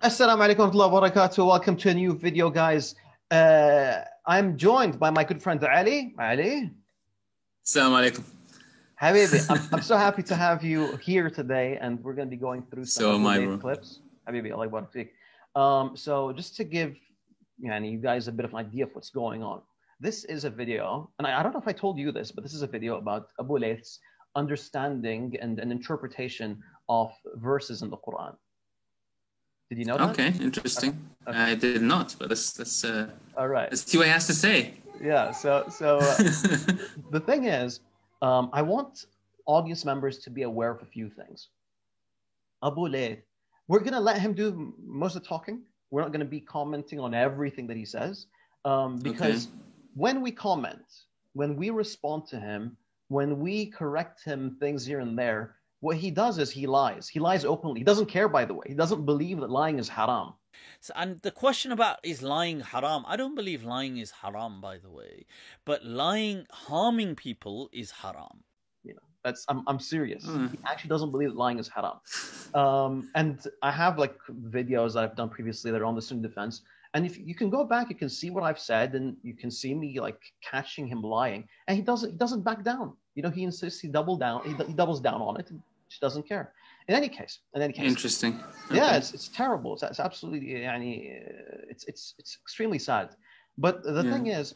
Assalamu alaikum wa rahmatullahi wa barakatuh. Welcome to a new video, guys. I'm joined by my good friend Ali. Ali, Assalamu alaikum. Habibi, I'm so happy to have you here today, and we're going to be going through some So am Abu I, Layth bro. clips. Habibi, Allah barak fiik. So just to give you guys a bit of an idea of what's going on, this is a video, and I don't know if I told you this, but this is a video about Abu Layth's understanding and an interpretation of verses in the Quran. Did you know that? Okay, interesting. Okay. I did not, but All right. let's see what he has to say. Yeah. So the thing is, I want audience members to be aware of a few things. Abu Layth, we're gonna let him do most of the talking. We're not gonna be commenting on everything that he says, because when we comment, when we respond to him, when we correct him things here and there, what he does is he lies. He lies openly. He doesn't care, by the way. He doesn't believe that lying is haram. So, and the question about is lying haram? I don't believe lying is haram, by the way, but lying, harming people is haram. You know, I'm serious. He actually doesn't believe that lying is haram. And I have like videos that I've done previously that are on the Sunni defense. And if you can go back, you can see what I've said, and you can see me like catching him lying, and he doesn't back down. You know, he insists, he doubles down on it, and just doesn't care. In any case, Interesting. yeah, it's terrible. It's absolutely, it's extremely sad. But the thing is,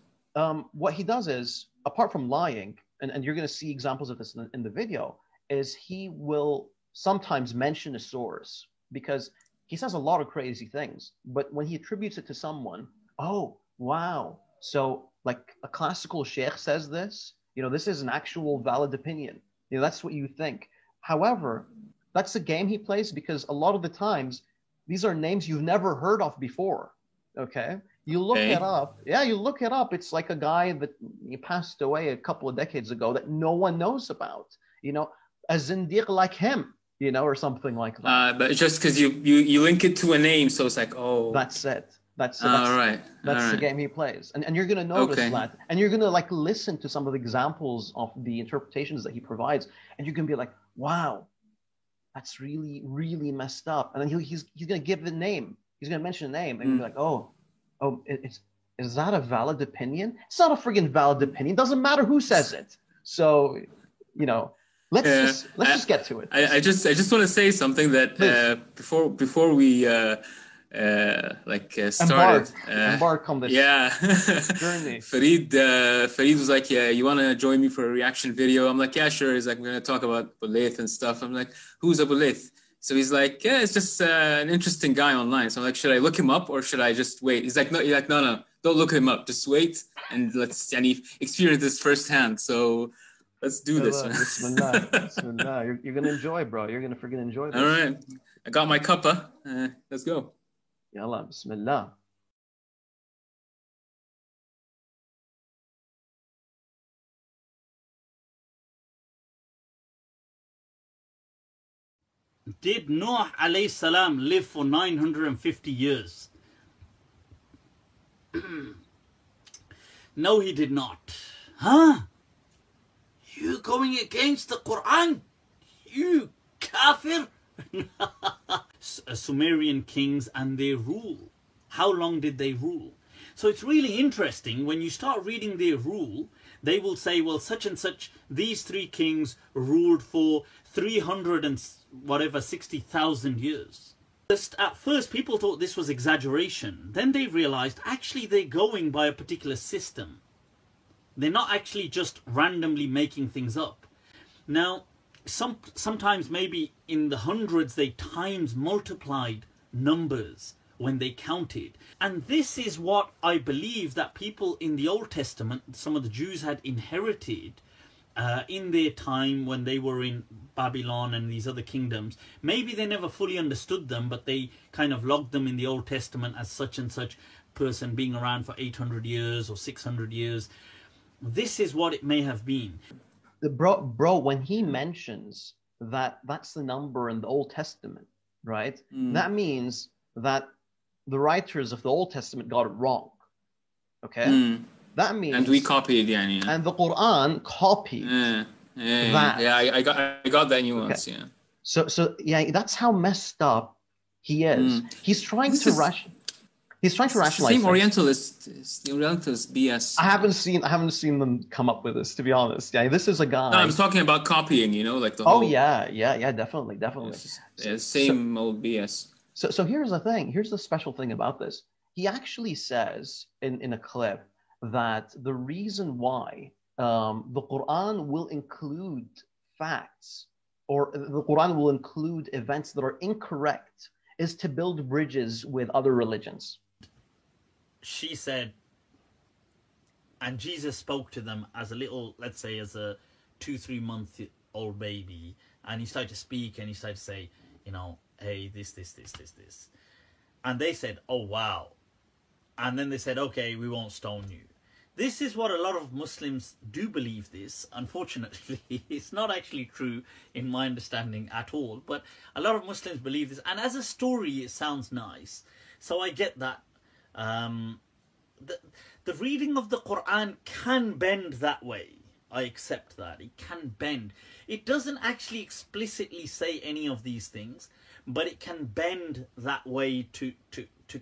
what he does is, apart from lying, and you're going to see examples of this in the video, is he will sometimes mention a source because he says a lot of crazy things. But when he attributes it to someone, oh, wow. So like a classical sheikh says this, this is an actual valid opinion. That's what you think. However, that's the game he plays because a lot of the times these are names you've never heard of before. Okay. You look it up. Yeah, you look it up. It's like a guy that passed away a couple of decades ago that no one knows about, a zindiq like him, or something like that. But just because you link it to a name, so it's like, oh. That's it. That's the game he plays. And you're going to notice that. And you're going to like listen to some of the examples of the interpretations that he provides. And you're going to be like, wow, that's really, really messed up. And then he's going to give the name. He's going to mention a name. And you'll be like, oh, is that a valid opinion? It's not a friggin' valid opinion. Doesn't matter who says it. So, let's just get to it. I just want to say something that before we started embark on this journey. Farid was like, yeah, you want to join me for a reaction video? I'm like, yeah, sure. He's like, we're going to talk about Abu Layth and stuff. I'm like, who's Abu Layth? So he's like, yeah, it's just an interesting guy online. So I'm like, should I look him up or should I just wait? He's like, no, don't look him up. Just wait and let's experience this firsthand. So let's do this. Bismillah. Bismillah. You're going to enjoy, bro. You're going to freaking enjoy this. All right. I got my cuppa. Let's go. Yalla, Bismillah. Did Noah alayhi salam live for 950 years? No, he did not. Huh? You going against the Quran? You kafir? Sumerian kings and their rule. How long did they rule? So it's really interesting when you start reading their rule, they will say, well, such and such, these three kings ruled for 300 and whatever 60,000 years. Just at first people thought this was exaggeration. Then they realized actually they're going by a particular system. They're not actually just randomly making things up. Now, sometimes maybe in the hundreds they times multiplied numbers when they counted. And this is what I believe that people in the Old Testament, some of the Jews had inherited in their time when they were in Babylon and these other kingdoms. Maybe they never fully understood them, but they kind of logged them in the Old Testament as such and such person being around for 800 years or 600 years. This is what it may have been. Bro, when he mentions that that's the number in the Old Testament, right? That means that the writers of the Old Testament got it wrong. Okay? That means... And we copied, and the Quran copied that. Yeah, I got that nuance, okay. So yeah, that's how messed up He is. He's trying to He's trying to rationalize. Same Orientalist BS. I haven't seen them come up with this, to be honest. Yeah, this is a guy. No, I was talking about copying. Like the whole. Oh yeah, definitely. Same old BS. So here's the thing. Here's the special thing about this. He actually says in a clip that the reason why the Quran will include facts or the Quran will include events that are incorrect is to build bridges with other religions. She said, and Jesus spoke to them as a little, let's say, as a 2-3 month old baby, and he started to speak and he started to say, hey, this. And they said, oh, wow. And then they said, okay, we won't stone you. This is what a lot of Muslims do believe this. Unfortunately, it's not actually true in my understanding at all. But a lot of Muslims believe this. And as a story, it sounds nice. So I get that. The reading of the Quran can bend that way. I accept that. It can bend. It doesn't actually explicitly say any of these things, but it can bend that way to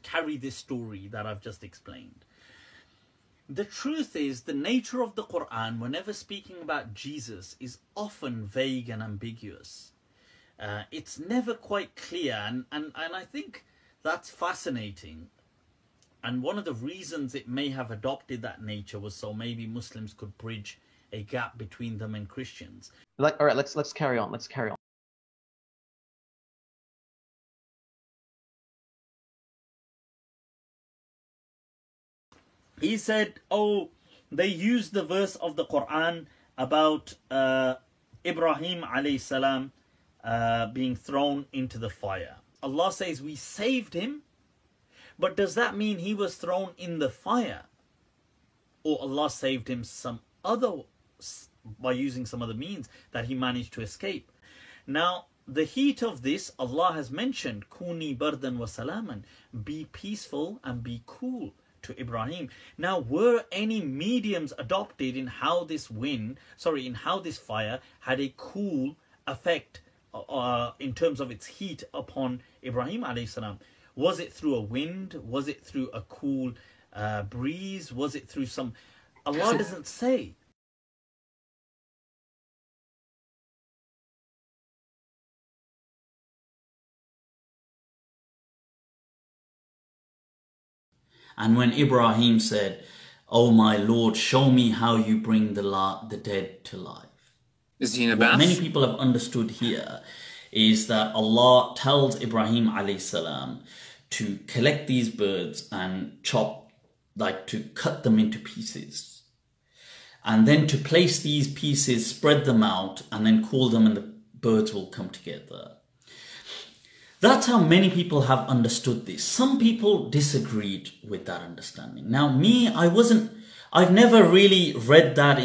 carry this story that I've just explained. The truth is, the nature of the Quran, whenever speaking about Jesus, is often vague and ambiguous. It's never quite clear, and I think that's fascinating. And one of the reasons it may have adopted that nature was so maybe Muslims could bridge a gap between them and Christians. All right, let's carry on. He said, they used the verse of the Quran about Ibrahim alayhi salam being thrown into the fire. Allah says we saved him, but does that mean he was thrown in the fire? Or Allah saved him by using some other means that he managed to escape? Now, the heat of this, Allah has mentioned, Kuni bardan wa salaman, be peaceful and be cool to Ibrahim. Now, were any mediums adopted in how this fire had a cool effect in terms of its heat upon Ibrahim alayhi salam? Was it through a wind? Was it through a cool breeze? Was it through some... Allah doesn't say. And when Ibrahim said, "Oh my Lord, show me how you bring the dead to life." Is he in a bath? What many people have understood here is that Allah tells Ibrahim alayhi salam to collect these birds and to cut them into pieces. And then to place these pieces, spread them out, and then call them and the birds will come together. That's how many people have understood this. Some people disagreed with that understanding. Now, I've never really read that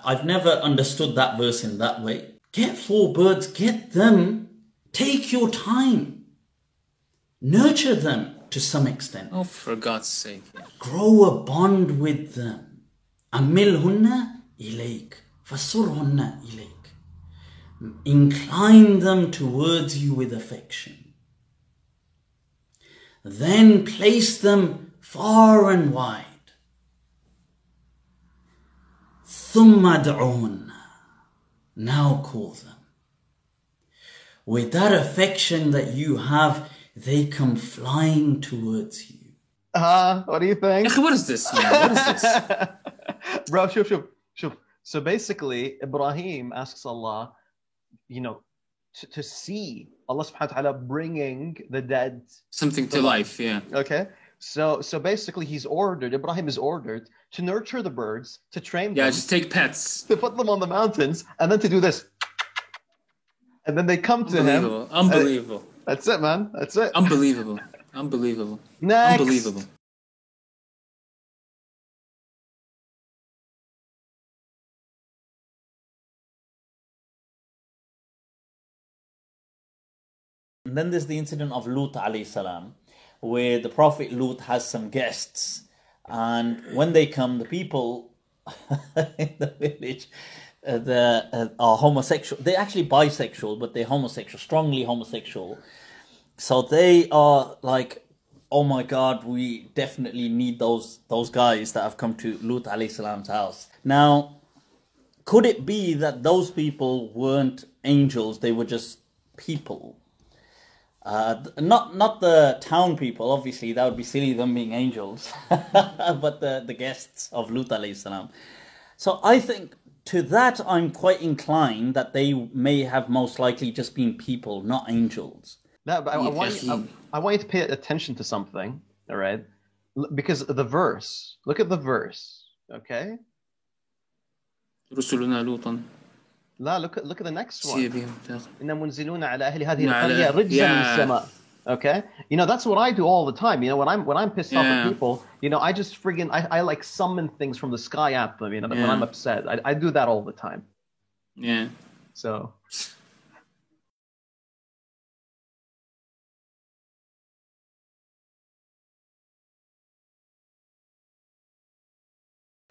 I've never understood that verse in that way. Get 4 birds, get them, take your time. Nurture them to some extent. Oh, for God's sake. Grow a bond with them. Amilhunna ilayk, fasurhunna ilayk. Incline them towards you with affection. Then place them far and wide. Thumma da'un. Now call them. With that affection that you have, they come flying towards you. What do you think? What is this, man? What is this? Bro, shuf. So basically, Ibrahim asks Allah, to see Allah subhanahu wa ta'ala bringing the dead something to life, yeah. Okay. So basically Ibrahim is ordered to nurture the birds, to train them. Yeah, just take pets. To put them on the mountains, and then to do this. And then they come to him. Unbelievable. That's it, man. That's it. Unbelievable. Next. Unbelievable. And then there's the incident of Lut alayhi salam, where the Prophet Lut has some guests, and when they come, the people in the village are homosexual. They're actually bisexual, but they're homosexual, strongly homosexual. So they are like, oh my God, we definitely need those guys that have come to Lut alayhi salam's house. Now, could it be that those people weren't angels, they were just people? Not the town people, obviously, that would be silly, them being angels, but the guests of Lut alayhi salam. So I think to that I'm quite inclined that they may have most likely just been people, not angels. No, but I want you to pay attention to something, all right? Because the verse, look at the verse, okay? رسلنا لوطا لا, look at the next one. سير بهم إنهم منزلون على أهل هذه القرية رجزا من السماء. Okay, you know, that's what I do all the time. You know, when I'm pissed off at people, you know, I just friggin' I like summon things from the sky at them. You know, when I'm upset, I do that all the time. Yeah. So.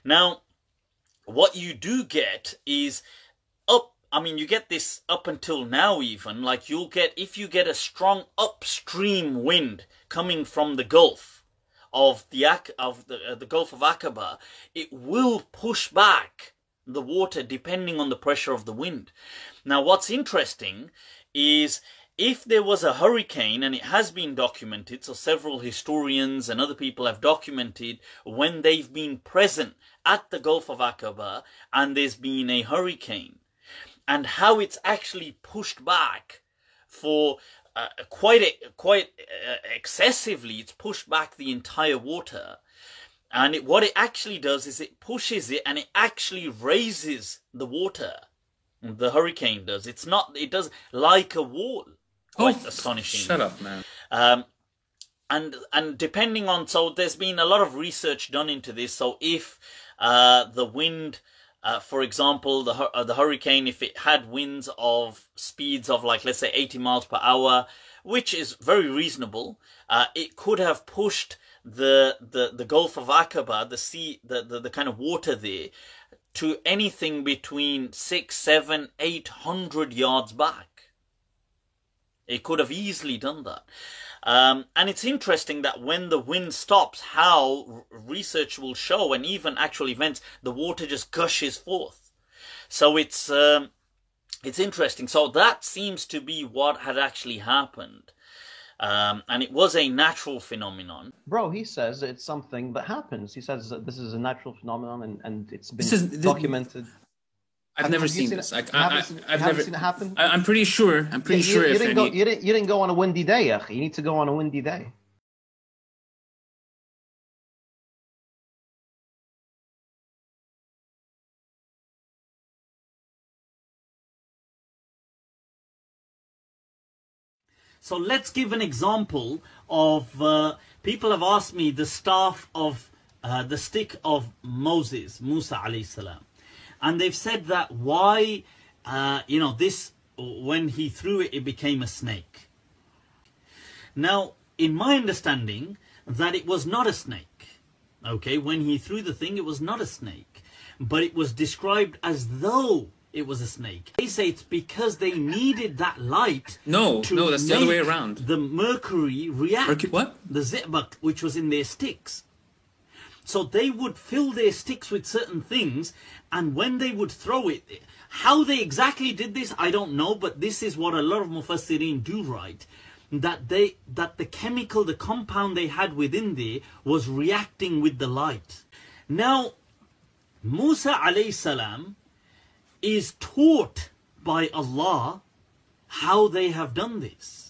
Now, what you do get is you get this up until now even, like if you get a strong upstream wind coming from the Gulf of the Gulf of Aqaba, it will push back the water depending on the pressure of the wind. Now, what's interesting is if there was a hurricane, and it has been documented, so several historians and other people have documented when they've been present at the Gulf of Aqaba and there's been a hurricane, and how it's actually pushed back for quite excessively. It's pushed back the entire water, and what it actually does is it pushes it and it actually raises the water. The hurricane does. It does like a wall. Quite astonishing. Shut up, man. And depending on, so there's been a lot of research done into this. So if the wind, for example, the hurricane, if it had winds of speeds of like, let's say 80 miles per hour, which is very reasonable, it could have pushed the Gulf of Aqaba, the sea, the kind of water there, to anything between 600, 700, 800 yards back. It could have easily done that. And it's interesting that when the wind stops, how research will show, and even actual events, the water just gushes forth. So it's interesting. So that seems to be what had actually happened. And it was a natural phenomenon. Bro, he says it's something that happens. He says that this is a natural phenomenon and it's been documented. I've never seen this. I've never seen it happen. I'm pretty sure. I'm pretty sure. You didn't go on a windy day. You need to go on a windy day. So let's give an example of people have asked me the staff of the stick of Moses, Musa alayhi salam. And they've said that why, this, when he threw it, it became a snake. Now, in my understanding, that it was not a snake. Okay, when he threw the thing, it was not a snake. But it was described as though it was a snake. They say it's because they needed that light. No, that's the other way around. The mercury react. What? The zibak, which was in their sticks. So they would fill their sticks with certain things, and when they would throw it, how they exactly did this, I don't know, but this is what a lot of Mufassirin do write, that the chemical, the compound they had within there was reacting with the light. Now, Musa alayhi salam is taught by Allah how they have done this.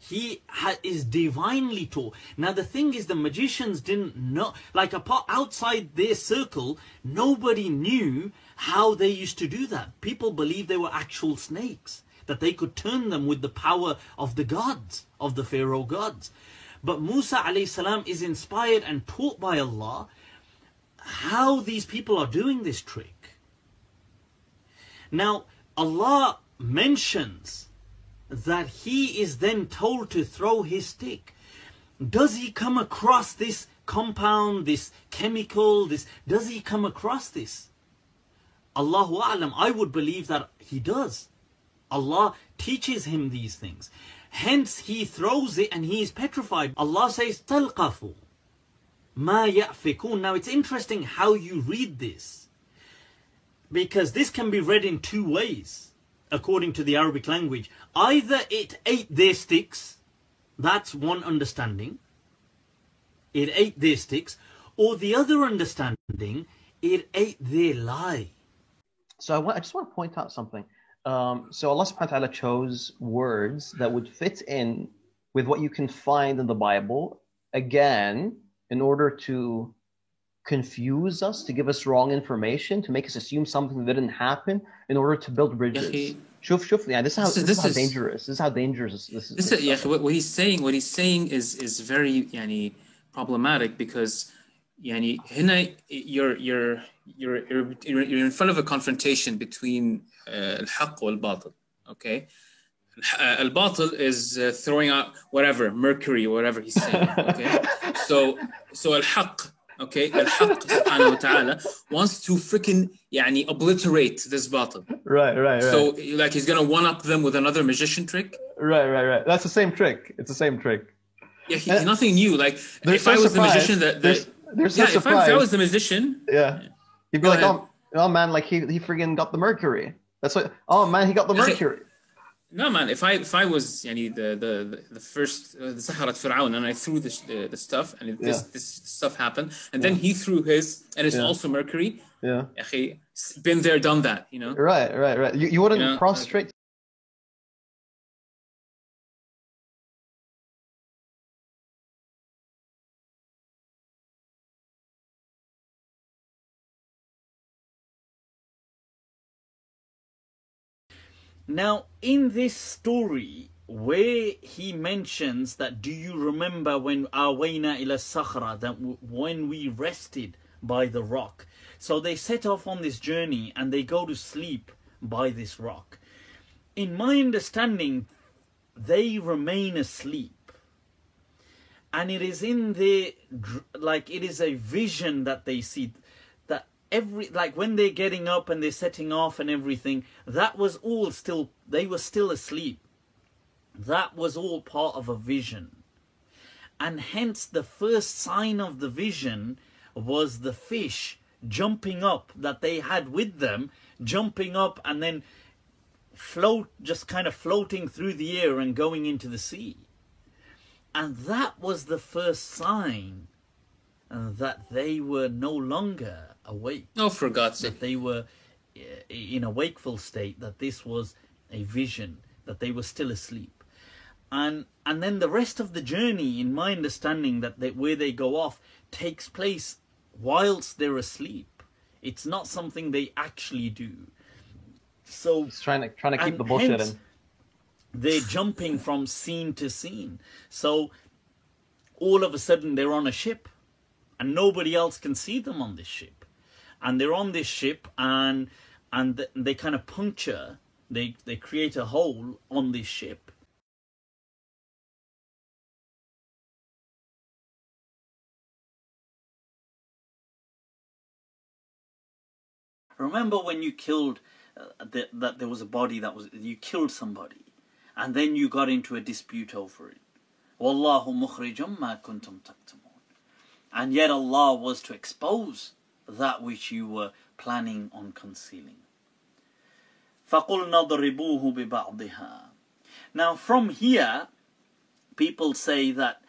He is divinely taught. Now the thing is, the magicians didn't know, like outside their circle, nobody knew how they used to do that. People believed they were actual snakes, that they could turn them with the power of the gods, of the Pharaoh gods. But Musa alayhi salam is inspired and taught by Allah how these people are doing this trick. Now Allah mentions that he is then told to throw his stick. Does he come across this compound, this chemical, does he come across this? Allahu A'lam, I would believe that he does. Allah teaches him these things. Hence he throws it and he is petrified. Allah says, تَلْقَفُ مَا يَأْفِكُونَ. Now it's interesting how you read this, because this can be read in two ways according to the Arabic language. Either it ate their sticks, that's one understanding, it ate their sticks, or the other understanding, it ate their lie. So I just want to point out something. So Allah subhanahu wa ta'ala chose words that would fit in with what you can find in the Bible, again, in order to confuse us, to give us wrong information, to make us assume something that didn't happen, in order to build bridges. Shuf, yeah, this is how dangerous. This is how dangerous this is. What he's saying is very problematic, because هنا you're in front of a confrontation between الحق والباطل. Okay, الباطل is throwing out whatever mercury or whatever he's saying. Okay, so الحق, okay, الحق سبحانه وتعالى wants to freaking obliterate this batil. Right. So like he's gonna one up them with another magician trick. Right. That's the same trick. It's the same trick. Yeah, he's nothing new. Like if I was the magician, if I was the magician, he'd be like, oh man, like he friggin' got the mercury. That's what. Oh man, he got the mercury. No man, if I was the first the Saharat Fir'aun, and I threw the stuff, and this stuff happened, and then he threw his, and it's also mercury. Yeah. Been there, done that. Right. You wouldn't prostrate. Now, in this story, where he mentions that, do you remember when awayna ila sakhra, that when we rested by the rock? So they set off on this journey and they go to sleep by this rock. In my understanding, they remain asleep. And it is in the, like, it is a vision that they see. Like when they're getting up and they're setting off and everything, that was all still, they were still asleep. That was all part of a vision. And hence the first sign of the vision was the fish jumping up that they had with them, jumping up and then just kind of floating through the air and going into the sea. And that was the first sign that they were no longer awake. Oh, for God's sake. That they were in a wakeful state, that this was a vision, that they were still asleep. And then the rest of the journey, in my understanding, that where they go off takes place whilst they're asleep. It's not something they actually do. So he's trying to keep the bullshit in. They're jumping from scene to scene. So all of a sudden they're on a ship and nobody else can see them on this ship. And they're on this ship and they kind of puncture, they create a hole on this ship. Remember when you killed, that there was a body you killed somebody, and then you got into a dispute over it. Wallahu mukhrijum ma kuntum taktumun. And yet Allah was to expose that which you were planning on concealing. فَقُلْنَا ضَرِبُوهُ بِبَعْضِهَا. Now from here, people say that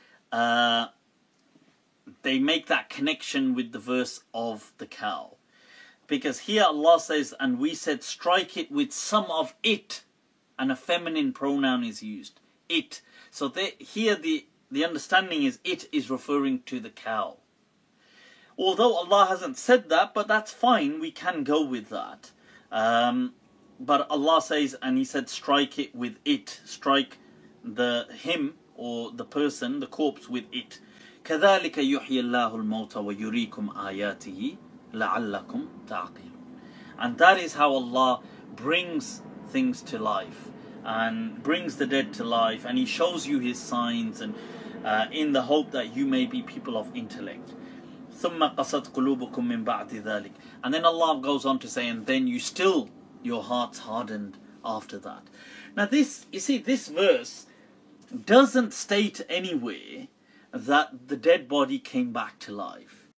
they make that connection with the verse of the cow. Because here Allah says, and we said, strike it with some of it, and a feminine pronoun is used. It. So here the understanding is it is referring to the cow. Although Allah hasn't said that, but that's fine, we can go with that. But Allah says, and He said, strike it with it. Strike him or the person, the corpse, with it. كَذَلِكَ يُحْيِي اللَّهُ الْمَوْتَ وَيُرِيكُمْ آيَاتِهِ لَعَلَّكُمْ تَعْقِلُونَ. And that is how Allah brings things to life and brings the dead to life, and He shows you His signs, and in the hope that you may be people of intellect. ثُمَّ قَصَدْ قُلُوبُكُم مِّن بَعْدِ ذَلِكَ. And then Allah goes on to say, and then your hearts hardened after that. Now this, you see, this verse doesn't state anywhere that the dead body came back to life.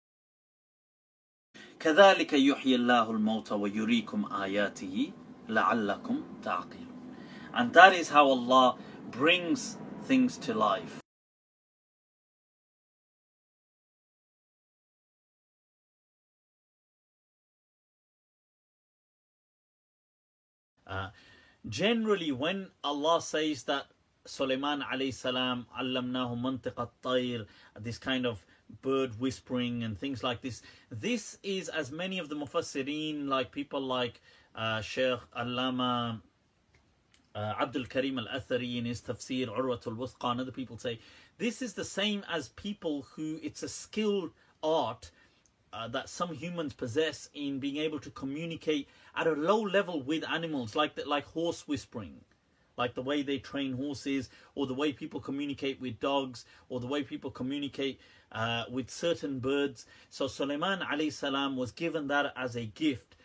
كذلك يحيي الله الموتى ويريكم آياته لعلكم تعقلون. And that is how Allah brings things to life. Generally, when Allah says that Sulaiman alayhi salam allamnahu mantiq at-tayr, this kind of bird whispering and things like this, this is, as many of the mufassirin, like people like Sheikh Allama Abdul Karim al-Athari in his tafsir Urwatul Wuthqa, and other people say this is the same as people who, it's a skilled art that some humans possess in being able to communicate at a low level with animals, like horse whispering, like the way they train horses, or the way people communicate with dogs, or the way people communicate with certain birds. So Sulaiman alayhi salam was given that as a gift,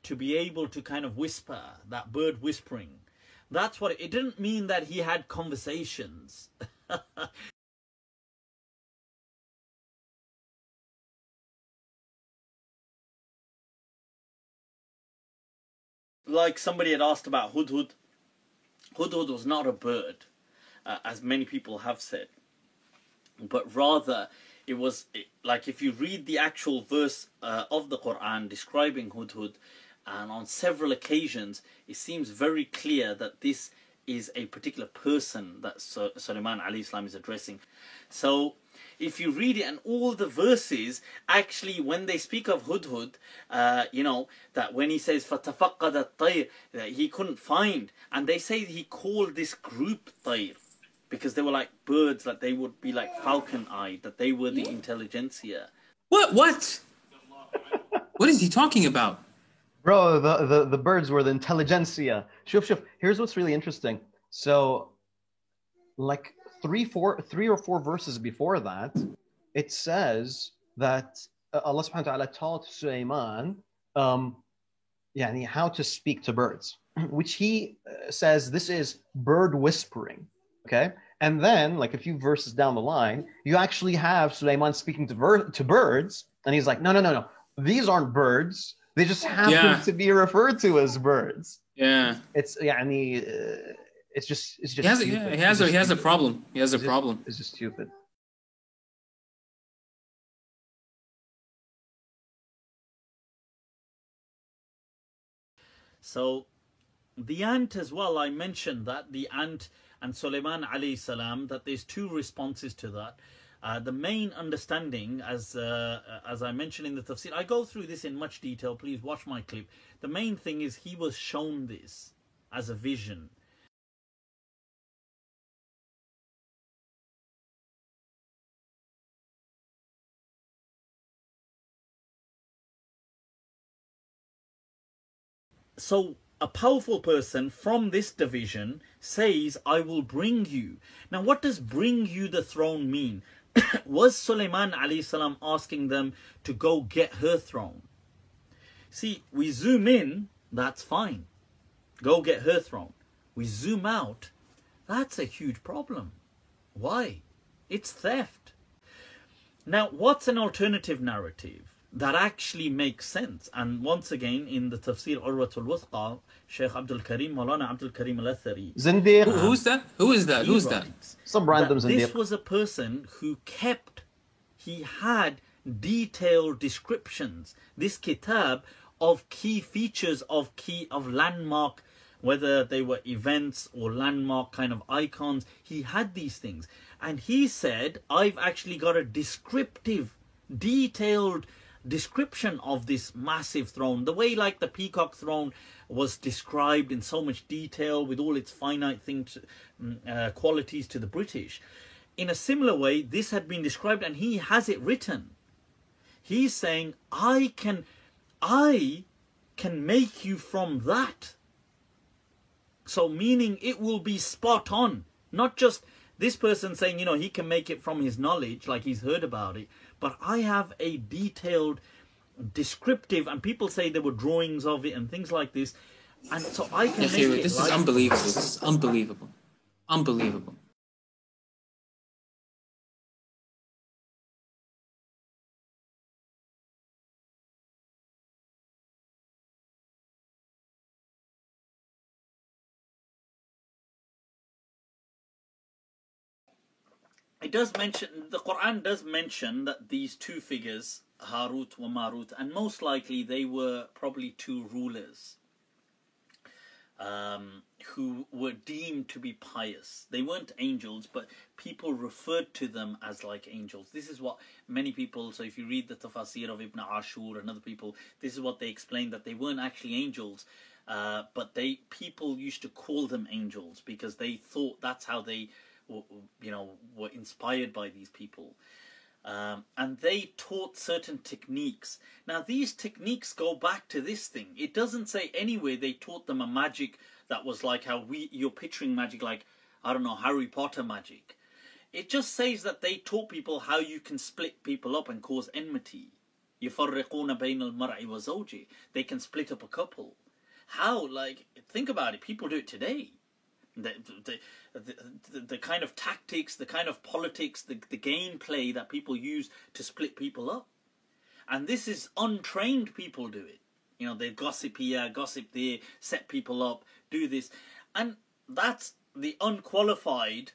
to be able to kind of whisper, that bird whispering. That's what it didn't mean that he had conversations. Like somebody had asked about Hudhud. Hudhud was not a bird, as many people have said, but rather it was like, if you read the actual verse of the Quran describing Hudhud, and on several occasions it seems very clear that this is a particular person that Sulaiman alayhi salam is addressing. So if you read it, and all the verses, actually, when they speak of Hudhud, you know, that when he says فَتَفَقَّدَ الطَّيْرِ, that he couldn't find, and they say he called this group Tayr, because they were like birds, that they would be like falcon-eyed, that they were the intelligentsia. What? What is he talking about? Bro, the birds were the intelligentsia. Shuf. Here's what's really interesting. So, like, three or four verses before that, it says that Allah subhanahu wa ta'ala taught Sulaiman how to speak to birds, which he says this is bird whispering, okay? And then, like a few verses down the line, you actually have Sulaiman speaking to birds, and he's like, no, these aren't birds. They just happen to be referred to as birds. Yeah. It's just he has a problem. He has a problem. It's just stupid. So the ant as well, I mentioned that the ant and Sulaiman alayhi salam, that there's two responses to that. The main understanding, as I mentioned in the tafsir, I go through this in much detail, please watch my clip. The main thing is he was shown this as a vision. So a powerful person from this division says, I will bring you. Now, what does bring you the throne mean? Was Sulaiman alayhi salam asking them to go get her throne? See, we zoom in, that's fine. Go get her throne. We zoom out, that's a huge problem. Why? It's theft. Now, what's an alternative narrative that actually makes sense? And once again, in the tafsir Urwatul Wuthqa, Sheikh Abdul Karim, Maulana Abdul Karim al-Athari. Zindiq. Who's that? Who is that? Who's that? Some random Zindiq. This was a person who he had detailed descriptions, this kitab, of key features of landmark, whether they were events or landmark kind of icons. He had these things. And he said, I've actually got a descriptive, detailed description of this massive throne, the way like the peacock throne was described in so much detail with all its finite things, qualities to the British. In a similar way, this had been described, and he has it written. He's saying, I can make you from that. So meaning it will be spot on, not just this person saying, you know, he can make it from his knowledge, like he's heard about it, but I have a detailed, descriptive, and people say there were drawings of it and things like this, And so I can Okay, make it this is life. unbelievable. This is unbelievable. Unbelievable. It does mention, the Quran does mention that these two figures, Harut wa Marut, and most likely they were probably two rulers who were deemed to be pious. They weren't angels, but people referred to them as like angels. This is what many people, so if you read the Tafasir of Ibn Ashur and other people, this is what they explain, that they weren't actually angels, but people used to call them angels because they thought that's how they were inspired by these people. And they taught certain techniques. Now these techniques go back to this thing. It doesn't say anywhere they taught them a magic that was like how you're picturing magic, like, I don't know, Harry Potter magic. It just says that they taught people how you can split people up and cause enmity. يُفَرِّقُونَ بَيْنَ الْمَرْءِ وَزَوْجِهِ. They can split up a couple. How? Like, think about it. People do it today. The kind of tactics, the kind of politics, the gameplay that people use to split people up. And this is untrained people do it. You know, they gossip here, gossip there, set people up, do this. And that's the unqualified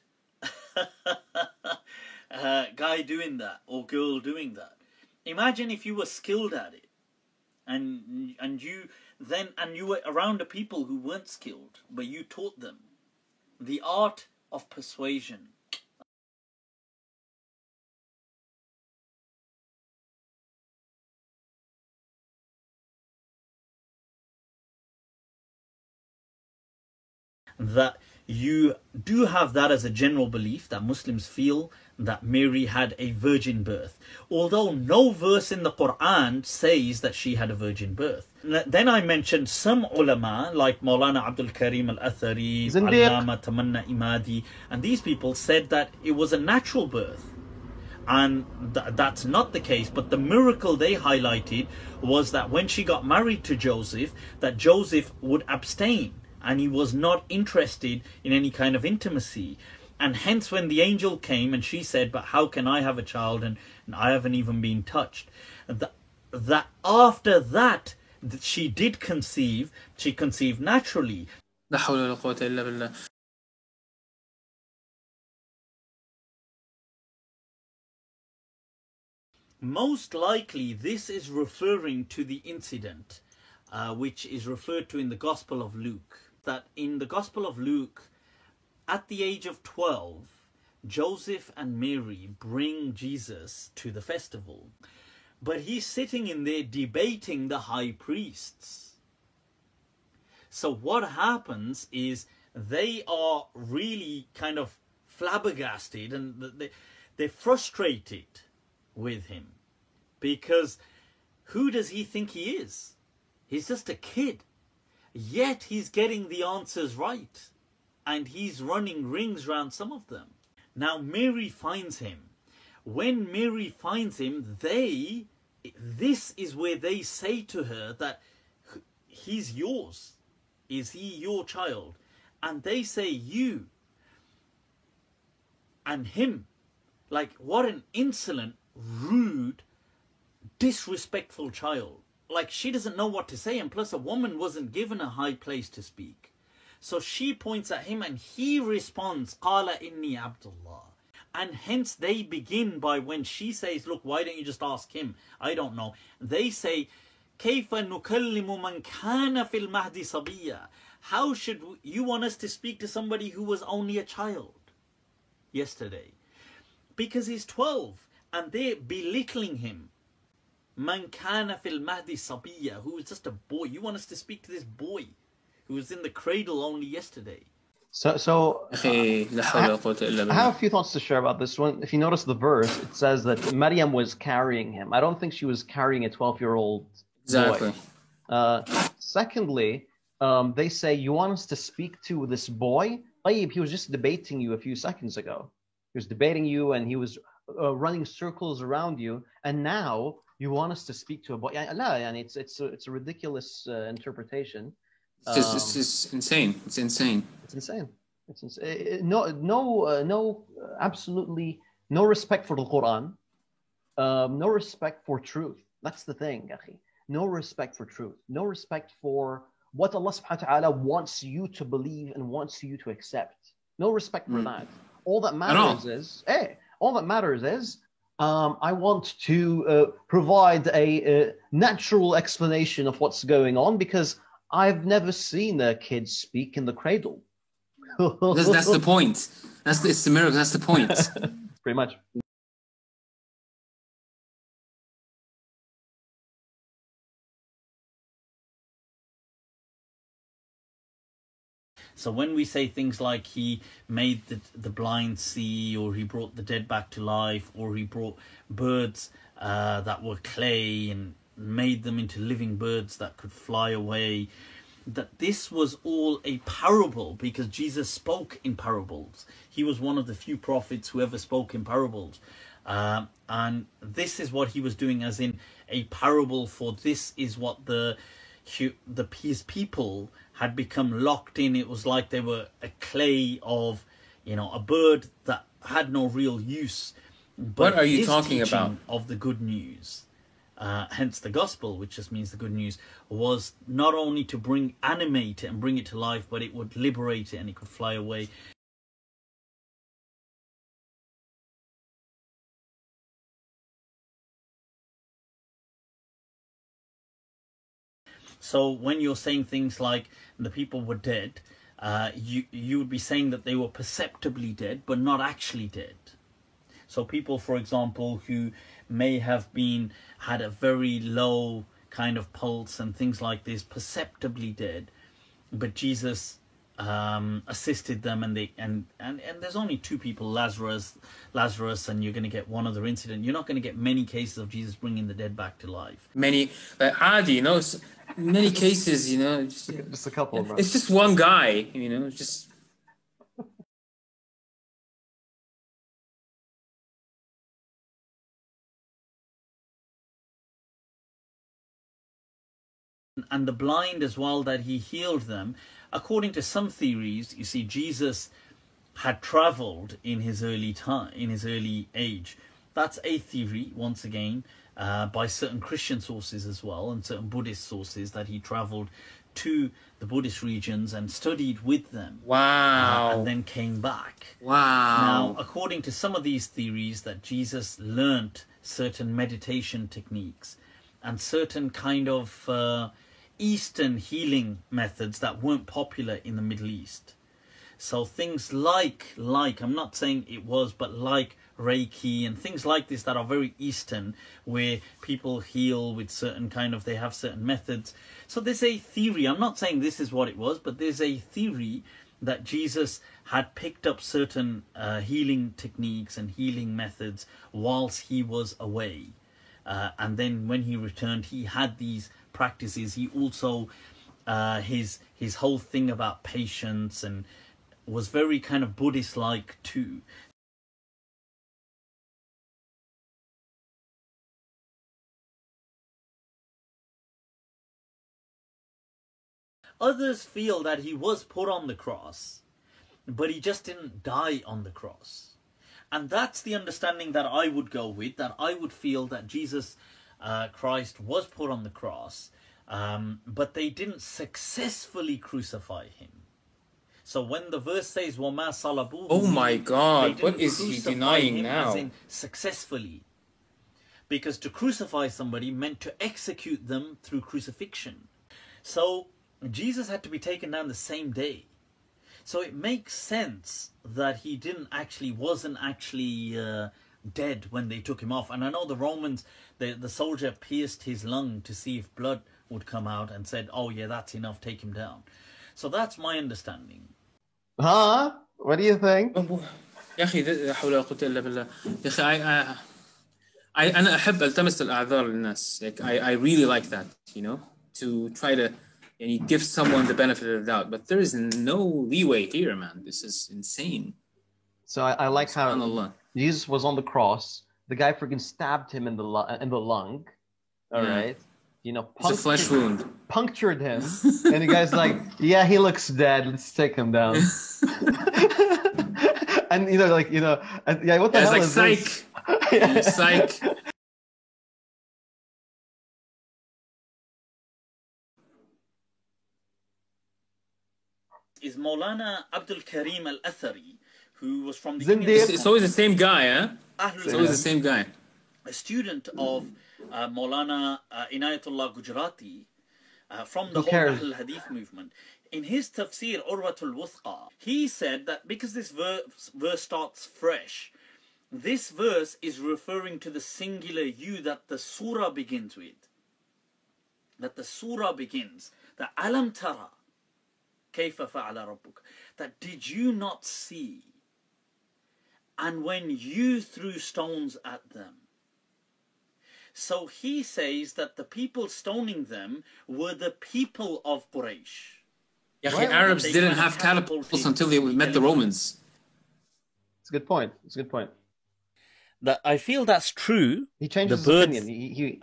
guy doing that, or girl doing that. Imagine if you were skilled at it, and you were around the people who weren't skilled, but you taught them the art of persuasion. That you do have that as a general belief, that Muslims feel that Mary had a virgin birth, although no verse in the Quran says that she had a virgin birth. Then I mentioned some ulama like Maulana Abdul Karim al-Athari, Allama Tamanna Imadi, and these people said that it was a natural birth. And that's not the case, but the miracle they highlighted was that when she got married to Joseph, that Joseph would abstain and he was not interested in any kind of intimacy. And hence when the angel came and she said, but how can I have a child and I haven't even been touched? That after that she did conceive, she conceived naturally. لا حول ولا قوة إلا بالله. Most likely this is referring to the incident which is referred to in the Gospel of Luke. That in the Gospel of Luke, at the age of 12, Joseph and Mary bring Jesus to the festival. But he's sitting in there debating the high priests. So what happens is they are really kind of flabbergasted and they're frustrated with him. Because who does he think he is? He's just a kid. Yet he's getting the answers right. And he's running rings around some of them. Now Mary finds him. When Mary finds him, this is where they say to her that he's yours. Is he your child? And they say you and him. Like, what an insolent, rude, disrespectful child. Like, she doesn't know what to say, and plus a woman wasn't given a high place to speak. So she points at him and he responds, Qala inni Abdullah. And hence they begin by, when she says, look, why don't you just ask him? I don't know. They say, كيف نكلم من كان في المهد صبيا. How should you want us to speak to somebody who was only a child yesterday? Because he's 12 and they're belittling him. Man kana fil mahdi sabiya, who is just a boy. You want us to speak to this boy who was in the cradle only yesterday. So I have a few thoughts to share about this one. If you notice the verse, it says that Maryam was carrying him. I don't think she was carrying a 12-year-old boy. Secondly, they say, you want us to speak to this boy? He was just debating you a few seconds ago. He was debating you and he was running circles around you, and now you want us to speak to a boy? It's a ridiculous interpretation. It's insane. It's insane. It's insane. It's insane. No, absolutely no respect for the Quran. No respect for truth. That's the thing, akhi. No respect for truth. No respect for what Allah subhanahu wa ta'ala wants you to believe and wants you to accept. No respect for that. All that matters is, I want to provide a natural explanation of what's going on because I've never seen a kid speak in the cradle. That's the point. It's the miracle. That's the point. Pretty much. So when we say things like he made the blind see, or he brought the dead back to life, or he brought birds that were clay and made them into living birds that could fly away, that this was all a parable because Jesus spoke in parables. He was one of the few prophets who ever spoke in parables. And this is what he was doing as in a parable, for this is what his people had become locked in. It was like they were a clay of, a bird that had no real use. But what are you talking about? Of the good news, hence the gospel, which just means the good news, was not only to animate it and bring it to life, but it would liberate it and it could fly away. So when you're saying things like the people were dead, you would be saying that they were perceptibly dead, but not actually dead. So people, for example, who may have had a very low kind of pulse and things like this, perceptibly dead, but Jesus assisted them, and there's only two people, Lazarus, and you're going to get one other incident. You're not going to get many cases of Jesus bringing the dead back to life. Many, many cases, just a couple. Bro. It's just one guy, just. And the blind as well, that he healed them. According to some theories, you see, Jesus had traveled in his early age. That's a theory, once again, by certain Christian sources as well, and certain Buddhist sources, that he traveled to the Buddhist regions and studied with them. Wow. And then came back. Wow. Now, according to some of these theories, that Jesus learnt certain meditation techniques and certain kind of Eastern healing methods that weren't popular in the Middle East. So things like I'm not saying it was, but like Reiki and things like this that are very Eastern, where people heal with they have certain methods. So there's a theory, I'm not saying this is what it was, but there's a theory that Jesus had picked up certain healing techniques and healing methods whilst he was away. And then when he returned, he had these practices. He also, his whole thing about patience and was very kind of Buddhist-like too. Others feel that he was put on the cross, but he just didn't die on the cross. And that's the understanding that I would go with, that I would feel that Jesus Christ was put on the cross, but they didn't successfully crucify him. So when the verse says وَمَا صَلَبُوهُ, oh my God, what is he denying now? As in successfully. Because to crucify somebody meant to execute them through crucifixion. So Jesus had to be taken down the same day. So it makes sense that he wasn't actually dead when they took him off. And I know the Romans, the soldier pierced his lung to see if blood would come out and said, oh yeah, that's enough, take him down. So that's my understanding. Huh? What do you think? يا أخي لا حول ولا قوة إلا بالله. يا أخي أنا أحب ألتمس الأعذار للناس. Like I really like that, to try to give someone the benefit of the doubt. But there is no leeway here, man. This is insane. So I like how Jesus was on the cross. The guy freaking stabbed him in the lung. All right. It's a flesh wound. Punctured him, and the guy's like, "Yeah, he looks dead. Let's take him down." And and, yeah, what the hell like, is psych. this? Yeah, psych. Is Maulana Abdul Karim Al-Athari, who was from the Zindiq. It's always the same guy, huh? Ahlul It's always the same guy. a student of Maulana Inayatullah Gujarati from the Who whole cares? Ahl Hadith movement. In his tafsir, Urwatul Wuthqa, he said that because this verse starts fresh, this verse is referring to the singular you that the surah begins with. That the surah begins, that Alam Tara, Kayfa Fa'ala Rabbuk, that did you not see? And when you threw stones at them. So he says that the people stoning them were the people of Quraysh. Yeah, the Arabs didn't have catapults until they met the Romans. It's a good point. It's a good point. That I feel that's true. He changed The his birds, opinion. He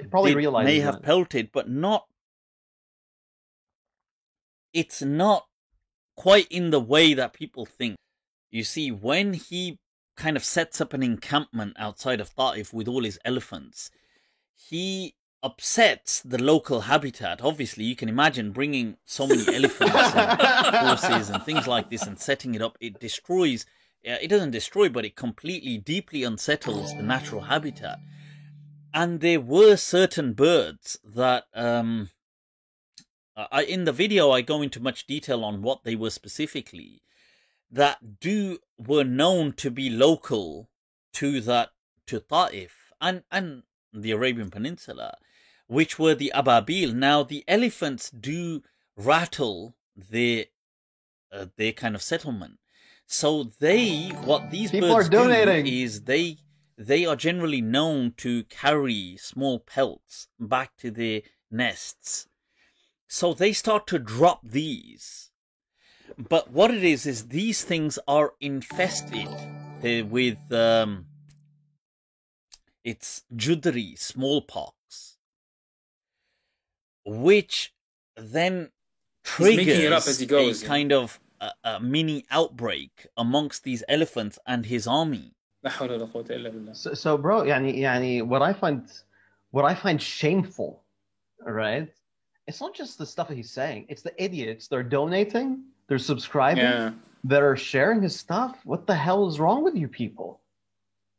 probably they realized may that. have pelted, but not. It's not quite in the way that people think. You see, when he kind of sets up an encampment outside of Ta'if with all his elephants, he upsets the local habitat. Obviously, you can imagine bringing so many elephants and horses and things like this and setting it up. It destroys, it doesn't destroy, but it completely, deeply unsettles the natural habitat. And there were certain birds that, in the video, I go into much detail on what they were specifically, that were known to be local to Ta'if and the Arabian Peninsula, which were the ababil. Now, the elephants do rattle their kind of settlement. So what these People birds are donating. do is they are generally known to carry small pelts back to their nests. So they start to drop these. But what it is these things are infested with it's judri, smallpox, which then triggers making it up as he goes, a kind of a mini outbreak amongst these elephants and his army. So bro, what I find shameful, right? It's not just the stuff that he's saying. It's the idiots. They're donating. They're subscribing. That are sharing his stuff. What the hell is wrong with you people?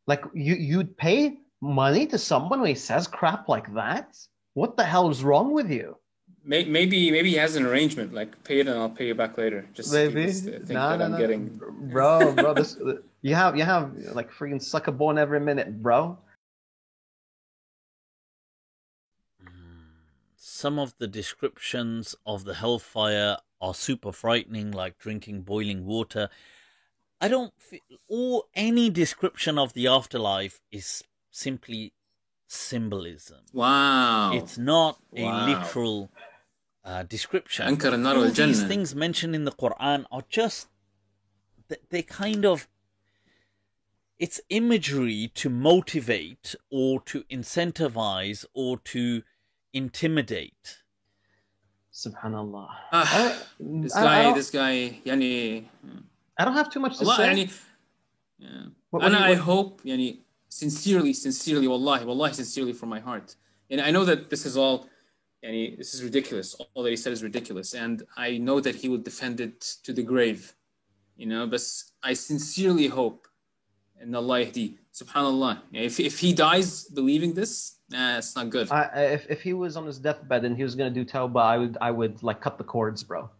Like you'd pay money to someone when he says crap like that? What the hell is wrong with you? Maybe he has an arrangement, like pay it and I'll pay you back later. Just maybe. I'm getting. Bro, this you have like freaking suck a bone every minute, bro. Some of the descriptions of the hellfire are super frightening, like drinking boiling water. I don't feel, or any description of the afterlife is simply symbolism. Wow. It's not a literal description. All these things mentioned in the Quran are just, they kind of, it's imagery to motivate or to incentivize or to intimidate. Subhanallah. This guy, yani. I don't have too much to say. And I hope, yani, sincerely, wallahi, sincerely from my heart. And I know that this is all, yani, this is ridiculous. All that he said is ridiculous. And I know that he will defend it to the grave. But I sincerely hope, and Allah yahdi, subhanallah. If he dies believing this, it's not good. If he was on his deathbed and he was going to do tawbah, I would like cut the cords, bro.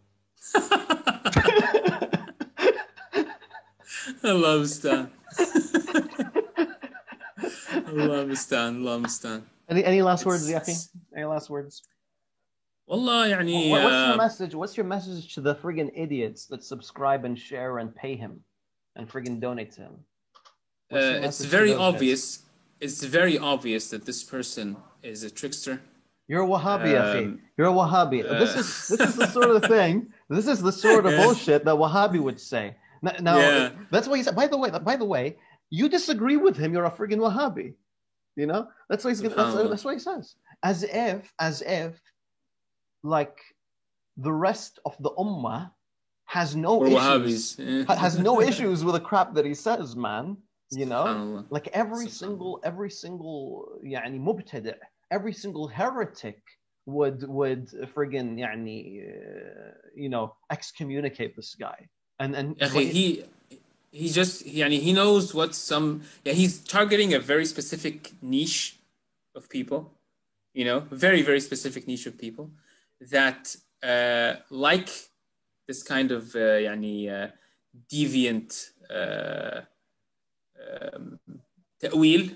Allah Mustaan. Allah Mustaan. Any last words, Yafi? Any last words? Wallah, yani, what's your message? What's your message to the friggin' idiots that subscribe and share and pay him and friggin' donate to him? It's very obvious. It's very obvious that this person is a trickster. You're a Wahhabi, Yafi. You're a Wahhabi. This is the sort of thing. This is the sort of bullshit that Wahhabi would say. Now that's what he said. By the way, you disagree with him. You're a friggin' Wahhabi. That's what he's. That's what he says. as if like the rest of the ummah has no Or issues, Wahhabis. has no issues with the crap that he says, man. You know, SubhanAllah. like every single يعني مبتدع, every single heretic would friggin you know, excommunicate this guy. And he just he knows what some he's targeting a very specific niche of people, you know, very, very specific niche of people that like this kind of deviant ta'wil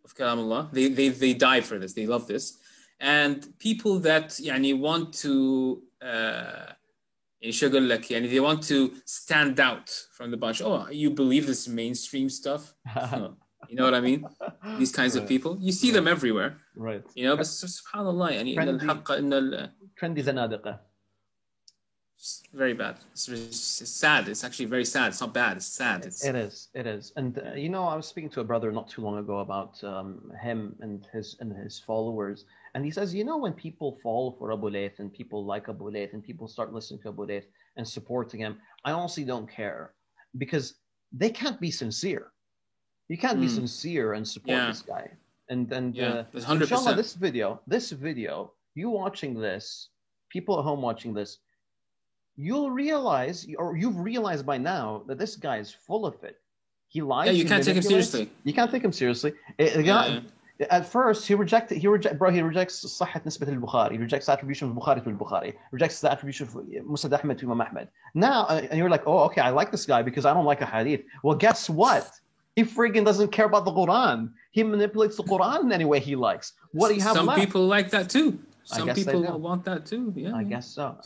of Kalam Allah. They die for this. They love this. And people that want to they want to stand out from the bunch. Oh, you believe this mainstream stuff? You know what I mean? These kinds of people. You see them everywhere. Right. You know, but subhanallah, trendy zanadiqa. Very bad. It's sad. It's actually very sad. It's not bad. It's sad. It is. And you know, I was speaking to a brother not too long ago about him and his followers, and he says, you know, when people fall for Abu Layth and people like Abu Layth and people start listening to Abu Layth and supporting him, I honestly don't care, because they can't be sincere. You can't be sincere and support this guy. And inshallah, this video, you watching this, people at home watching this, you'll realize, or you've realized by now, that this guy is full of it. He lies. Yeah, you can't take him seriously. You can't take him seriously. At first, he rejects صحة نسبة البخاري. He rejects the attribution of Bukhari to al-Bukhari. Rejects the attribution of Musnad Ahmad to Imam Ahmad. Now, and you're like, oh, okay, I like this guy because I don't like a hadith. Well, guess what? He friggin' doesn't care about the Quran. He manipulates the Quran in any way he likes. What do you have Some left? people like that too. Some people do. want that too. Yeah. I guess so.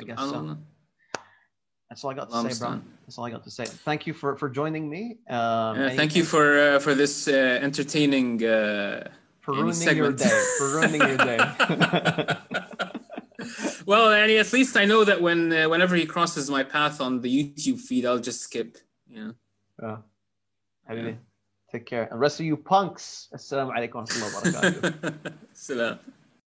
That's all I got to say, bro. That's all I got to say. Thank you for joining me. Thank you for this entertaining for ruining your day. For ruining your day. Well, at least I know that whenever he crosses my path on the YouTube feed, I'll just skip. You know. Habibi, take care. And rest of you punks. Assalamu alaikum wa rahmatullahi wa barakatuh. Salam.